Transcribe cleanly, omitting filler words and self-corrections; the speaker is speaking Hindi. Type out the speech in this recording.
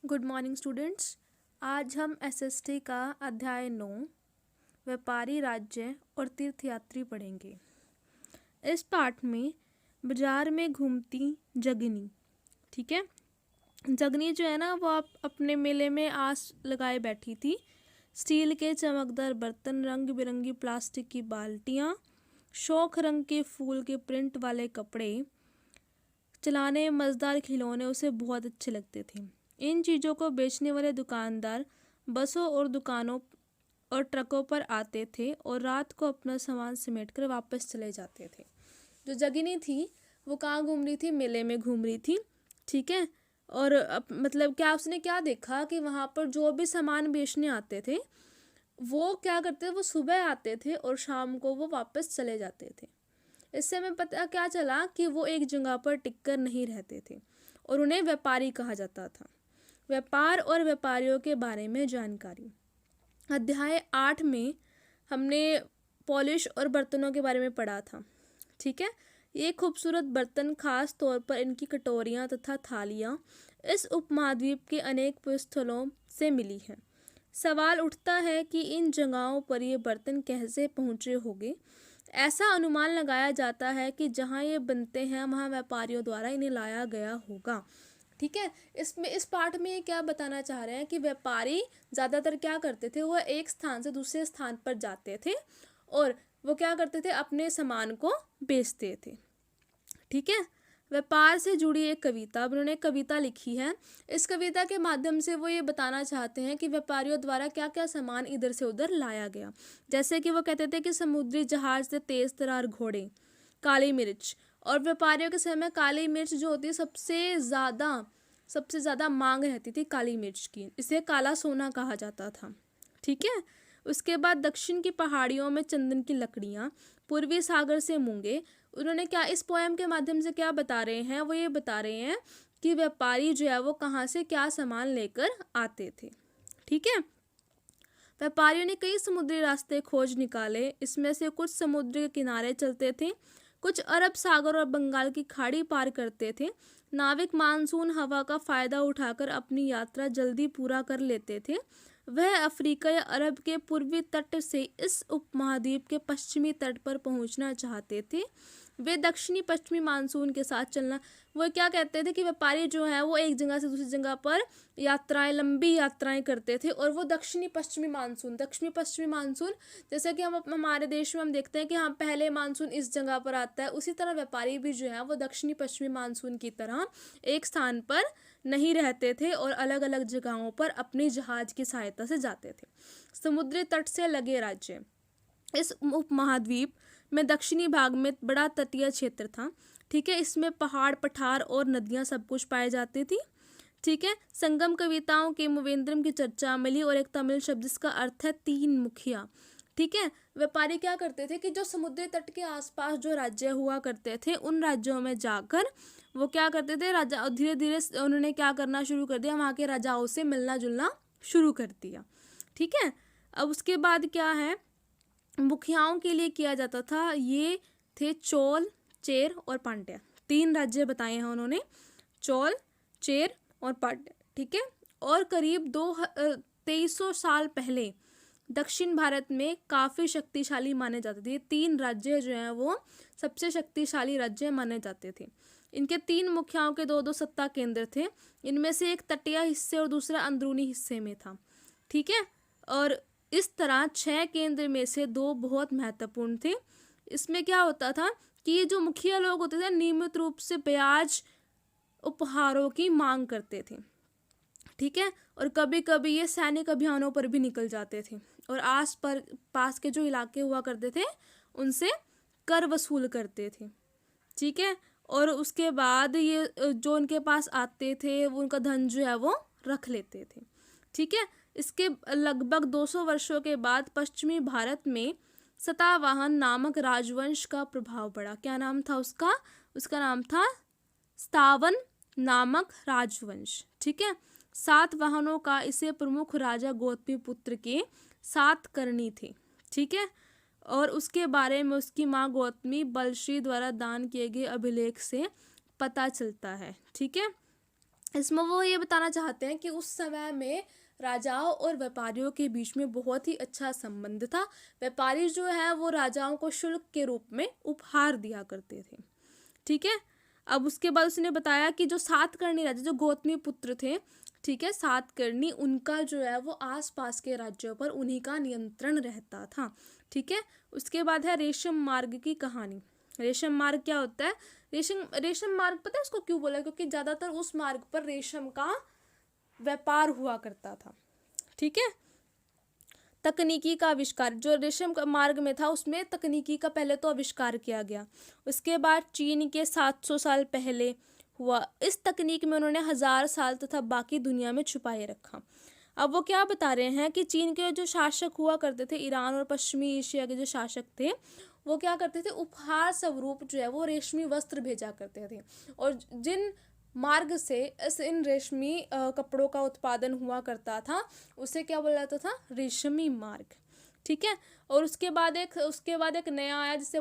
Good morning students. आज हम एसएसटी का अध्याय 9 व्यापारी राज्य और तीर्थयात्री पढ़ेंगे। इस पाठ में बाजार में घूमती जगनी, ठीक है। जगनी जो है ना वो आप अपने मेले में आस लगाए बैठी थी। स्टील के चमकदार बर्तन, रंग बिरंगी प्लास्टिक की बाल्टियाँ, शौक रंग के फूल के प्रिंट वाले कपड़े, चलाने मज़ेदार खिलौने उसे बहुत अच्छे लगते थे। इन चीज़ों को बेचने वाले दुकानदार बसों और दुकानों और ट्रकों पर आते थे और रात को अपना सामान समेटकर वापस चले जाते थे। जो जगिनी थी वो कहाँ घूम रही थी? मेले में घूम रही थी, ठीक है। और मतलब क्या उसने क्या देखा कि वहाँ पर जो भी सामान बेचने आते थे वो क्या करते थे, वो सुबह आते थे और शाम को वो वापस चले जाते थे। इससे हमें पता क्या चला कि वो एक जगह पर टिककर नहीं रहते थे और उन्हें व्यापारी कहा जाता था। व्यापार और व्यापारियों के बारे में जानकारी। अध्याय 8 में हमने पॉलिश और बर्तनों के बारे में पढ़ा था, ठीक है। ये खूबसूरत बर्तन, खास तौर पर इनकी कटोरियाँ तथा थालियाँ, इस उपमहाद्वीप के अनेक स्थलों से मिली हैं। सवाल उठता है कि इन जगहों पर ये बर्तन कैसे पहुँचे होंगे। ऐसा अनुमान लगाया जाता है कि जहाँ ये बनते हैं वहाँ व्यापारियों द्वारा इन्हें लाया गया होगा, ठीक है। इसमें इस पाठ में ये क्या बताना चाह रहे हैं कि व्यापारी ज़्यादातर क्या करते थे, वो एक स्थान से दूसरे स्थान पर जाते थे और वो क्या करते थे, अपने सामान को बेचते थे, ठीक है। व्यापार से जुड़ी एक कविता, उन्होंने एक कविता लिखी है। इस कविता के माध्यम से वो ये बताना चाहते हैं कि व्यापारियों द्वारा क्या क्या सामान इधर से उधर लाया गया। जैसे कि वो कहते थे कि समुद्री जहाज से तेज तरार घोड़े, काली मिर्च, और व्यापारियों के समय में काली मिर्च जो होती है सबसे ज़्यादा मांग रहती थी काली मिर्च की। इसे काला सोना कहा जाता था, ठीक है। उसके बाद दक्षिण की पहाड़ियों में चंदन की लकड़ियाँ, पूर्वी सागर से मूंगे। उन्होंने क्या इस पोएम के माध्यम से क्या बता रहे हैं, वो ये बता रहे हैं कि व्यापारी जो है वो कहाँ से क्या सामान लेकर आते थे, ठीक है। व्यापारियों ने कई समुद्री रास्ते खोज निकाले। इसमें से कुछ समुद्र के किनारे चलते थे, कुछ अरब सागर और बंगाल की खाड़ी पार करते थे। नाविक मानसून हवा का फायदा उठाकर अपनी यात्रा जल्दी पूरा कर लेते थे। वह अफ्रीका या अरब के पूर्वी तट से इस उपमहाद्वीप के पश्चिमी तट पर पहुंचना चाहते थे। वे दक्षिणी पश्चिमी मानसून के साथ चलना, वो क्या कहते थे कि व्यापारी जो है वो एक जगह से दूसरी जगह पर लंबी यात्राएं करते थे और वो दक्षिणी पश्चिमी मानसून जैसे कि हम हमारे देश में हम देखते हैं कि हाँ पहले मानसून इस जगह पर आता है, उसी तरह व्यापारी भी जो है वो दक्षिणी पश्चिमी मानसून की तरह एक स्थान पर नहीं रहते थे और अलग अलग जगहों पर अपनी जहाज की सहायता से जाते थे। समुद्री तट से लगे राज्य। इस उपमहाद्वीप में दक्षिणी भाग में बड़ा तटीय क्षेत्र था, ठीक है। इसमें पहाड़, पठार और नदियाँ सब कुछ पाई जाती थी, ठीक है। संगम कविताओं के मुवेंद्रम की चर्चा मिली और एक तमिल शब्द जिसका अर्थ है तीन मुखिया, ठीक है। व्यापारी क्या करते थे कि जो समुद्री तट के आसपास जो राज्य हुआ करते थे उन राज्यों में जाकर वो क्या करते थे, राजा धीरे धीरे उन्होंने क्या करना शुरू कर दिया, वहाँ के राजाओं से मिलना जुलना शुरू कर दिया, ठीक है। अब उसके बाद क्या है, मुखियाओं के लिए किया जाता था, ये थे चोल, चेर और पांड्या। तीन राज्य बताए हैं उन्होंने, चोल, चेर और पांड्या, ठीक है। और करीब 2300 साल पहले दक्षिण भारत में काफ़ी शक्तिशाली माने जाते थे। तीन राज्य जो हैं वो सबसे शक्तिशाली राज्य माने जाते थे। इनके तीन मुखियाओं के दो दो सत्ता केंद्र थे। इनमें से एक तटीय हिस्से और दूसरा अंदरूनी हिस्से में था, ठीक है। और इस तरह 6 केंद्र में से 2 बहुत महत्वपूर्ण थे। इसमें क्या होता था कि ये जो मुखिया लोग होते थे नियमित रूप से ब्याज उपहारों की मांग करते थे, ठीक है। और कभी कभी ये सैनिक अभियानों पर भी निकल जाते थे और पास के जो इलाके हुआ करते थे उनसे कर वसूल करते थे, ठीक है। और उसके बाद ये जो उनके पास आते थे वो उनका धन जो है वो रख लेते थे, ठीक है। इसके लगभग 200 वर्षों के बाद पश्चिमी भारत में सतावाहन नामक राजवंश का प्रभाव पड़ा। क्या नाम था उसका? उसका नाम था सतावन नामक राजवंश, ठीक है। 7 वाहनों का इसे प्रमुख राजा गौतमी पुत्र के 7 करनी थे, ठीक है। और उसके बारे में उसकी माँ गौतमी बलश्री द्वारा दान किए गए अभिलेख से पता चलता है, ठीक है। इसमें वो ये बताना चाहते हैं कि उस समय में राजाओं और व्यापारियों के बीच में बहुत ही अच्छा संबंध था। व्यापारी जो है वो राजाओं को शुल्क के रूप में उपहार दिया करते थे। ठीक है। अब उसके बाद उसने बताया कि जो सातकर्णी राजा, जो गौतमी पुत्र थे, ठीक है, सातकर्णी, उनका जो है वो आसपास के राज्यों पर उन्हीं का नियंत्रण रहता था। ठीक है। उसके बाद है रेशम मार्ग की कहानी। रेशम मार्ग क्या होता है? रेशम मार्ग पता है उसको क्यों बोला? क्योंकि ज़्यादातर उस मार्ग पर रेशम का व्यापार हुआ करता था। ठीक है। तकनीकी का आविष्कार, जो रेशम का मार्ग में था उसमें तकनीकी का पहले तो आविष्कार किया गया। उसके बाद चीन के 700 साल पहले हुआ। इस तकनीक में उन्होंने 1000 साल तथा बाकी दुनिया में छुपाए रखा। अब वो क्या बता रहे हैं कि चीन के जो शासक हुआ करते थे, ईरान और पश्चिमी एशिया के जो शासक थे, वो क्या करते थे, उपहार स्वरूप जो है वो रेशमी वस्त्र भेजा करते थे। और जिन मार्ग से इन रेशमी कपड़ों का उत्पादन हुआ करता था उसे क्या बोला जाता था? रेशमी मार्ग। ठीक है। और उसके बाद एक नया आया जिसे